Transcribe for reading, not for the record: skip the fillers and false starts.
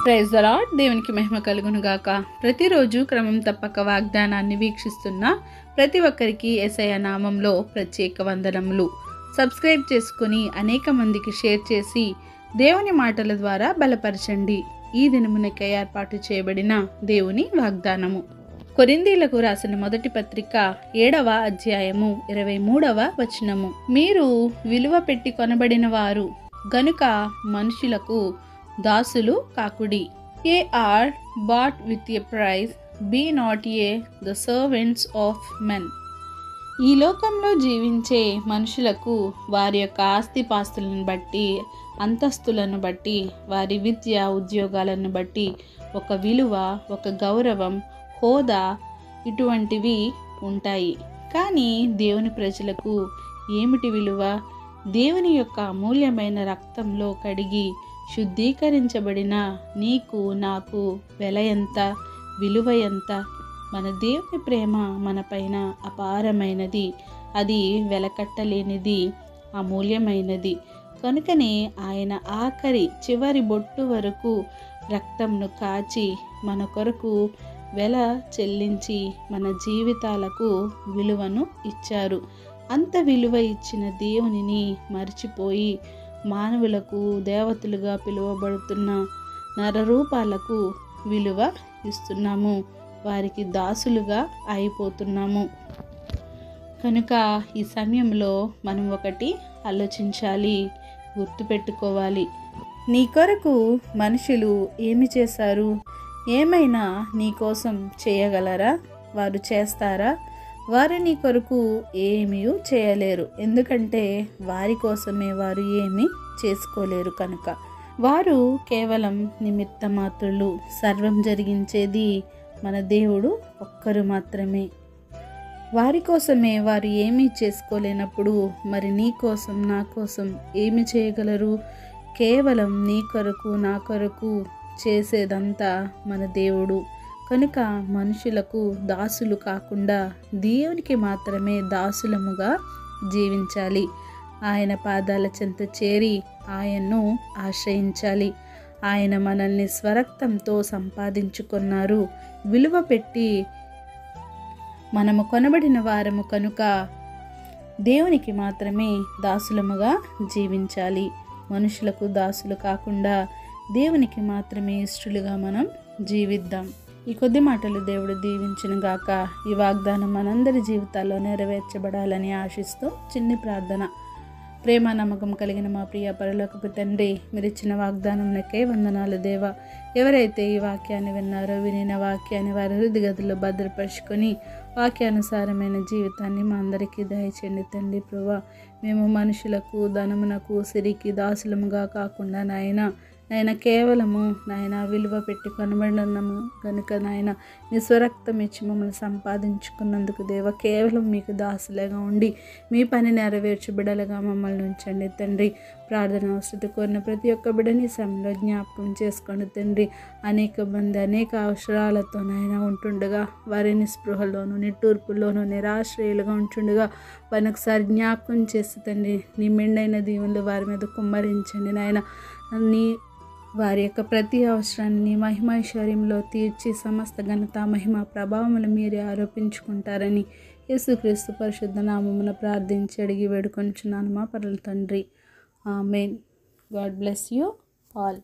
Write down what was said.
Praise the lord. దేవునికి మహిమ కలుగును గాక. ప్రతిరోజు క్రమం తప్పక వాగ్దానాన్ని వీక్షిస్తున్న ప్రతి ఒక్కరికి యేసయ్య నామంలో ప్రత్యేక వందనములు. సబ్స్క్రైబ్ చేసుకుని అనేక మందికి షేర్ చేసి దేవుని మాటల ద్వారా బలపరచండి. ఈ దినమునకై ఏర్పాటు చేయబడిన దేవుని వాగ్దానము. కొరింథీలకు రాసిన మొదటి పత్రిక 7వ అధ్యాయము 23వ వచనము. మీరు విలువ పెట్టి కొనబడిన వారు గనుక మనుషులకు దాసులు కాకుడి. Ye are bought with a price, be not ye the servants of men. ఈ లోకంలో జీవించే మనుషులకు వారి యొక్క ఆస్తిపాస్తులను బట్టి, అంతస్తులను బట్టి, వారి విద్య ఉద్యోగాలను బట్టి ఒక విలువ, ఒక గౌరవం, హోదా ఇటువంటివి ఉంటాయి. కానీ దేవుని ప్రజలకు ఏమిటి విలువ? దేవుని యొక్క అమూల్యమైన రక్తంలో కడిగి శుద్ధీకరించబడిన నీకు నాకు వెల ఎంత, విలువ ఎంత? మన దేవుని ప్రేమ మన పైన అపారమైనది, అది వెలకట్టలేనిది, అమూల్యమైనది. కనుకనే ఆయన ఆఖరి చివరి బొట్టు వరకు రక్తంను కాచి మన కొరకు వెల చెల్లించి మన జీవితాలకు విలువను ఇచ్చారు. అంత విలువ ఇచ్చిన దేవునిని మర్చిపోయి మానవులకు, దేవతలుగా పిలువబడుతున్న నరరూపాలకు విలువ ఇస్తున్నాము. వారికి దాసులుగా అయిపోతున్నాము. కనుక ఈ సమయంలో మనం ఒకటి ఆలోచించాలి, గుర్తుపెట్టుకోవాలి. నీ కొరకు మనుషులు ఏమి చేశారు? ఏమైనా నీ కోసం చేయగలరా? వారు చేస్తారా? వారు నీ కొరకు ఏమీ చేయలేరు. ఎందుకంటే వారి కోసమే వారు ఏమీ చేసుకోలేరు. కనుక వారు కేవలం నిమిత్త మాత్రులు. సర్వం జరిగించేది మన దేవుడు ఒక్కరు మాత్రమే. వారి కోసమే వారు ఏమీ చేసుకోలేనప్పుడు మరి నీ కోసం, నా కోసం ఏమి చేయగలరు? కేవలం నీ కొరకు, నా కొరకు చేసేదంతా మన దేవుడు. కనుక మనుషులకు దాసులు కాకుండా దేవునికి మాత్రమే దాసులముగా జీవించాలి. ఆయన పాదాల చెంత చేరి ఆయన్ను ఆశ్రయించాలి. ఆయన మనల్ని స్వరక్తంతో సంపాదించుకున్నారు. విలువ పెట్టి మనము కొనబడిన వారము కనుక దేవునికి మాత్రమే దాసులముగా జీవించాలి. మనుషులకు దాసులు కాకుండా దేవునికి మాత్రమే ఇష్టలుగా మనం జీవిద్దాం. ఈ కొద్ది మాటలు దేవుడు దీవించును గాక. ఈ వాగ్దానం మనందరి జీవితాల్లో నెరవేర్చబడాలని ఆశిస్తూ చిన్ని ప్రార్థన. ప్రేమ నమ్మకం కలిగిన మా ప్రియ పరలోకపు తండ్రి, మీరు ఇచ్చిన వాగ్దానంకే వందనాలు దేవా. ఎవరైతే ఈ వాక్యాన్ని విన్నారో, వినిన వాక్యాన్ని వారి హృదయగదుల్లో భద్రపరుచుకొని వాక్యానుసారమైన జీవితాన్ని మా అందరికీ దయచేయండి తండ్రి. ప్రభువా, మేము మనుషులకు, ధనమునకు, సిరికి దాసులముగా కాకుండా నాయన కేవలము నాయన విలువ పెట్టి కొనబడినాము కనుక నాయన నీ స్వరక్తం ఇచ్చి మమ్మల్ని సంపాదించుకున్నందుకు దేవ, కేవలం మీకు దాసులుగా ఉండి మీ పని నెరవేర్చి బిడలుగా మమ్మల్ని ఉంచండి తండ్రి. ప్రార్థన అవసరం కోరిన ప్రతి ఒక్క బిడ్డని సమయంలో జ్ఞాపకం చేసుకోండి తండ్రి. అనేక మంది అనేక అవసరాలతో నాయన ఉంటుండగా వారి నిస్పృహలోను, నిట్టూర్పుల్లోనూ నిరాశ్రయులుగా ఉంటుండగా వారిని ఒకసారి జ్ఞాపకం చేసి తండ్రి నీ మెండైన దీవులు వారి మీద కుమ్మరించండి నాయన. నీ వారి యొక్క ప్రతి అవసరాన్ని మహిమైశ్వర్యంలో తీర్చి సమస్త ఘనత, మహిమ, ప్రభావములు మీరే ఆరోపించుకుంటారని యేసుక్రీస్తు పరిశుద్ధ నామమున ప్రార్థించి అడిగి వేడుకొంచున్నాను మా పరమ తండ్రి. Amen. God bless you all.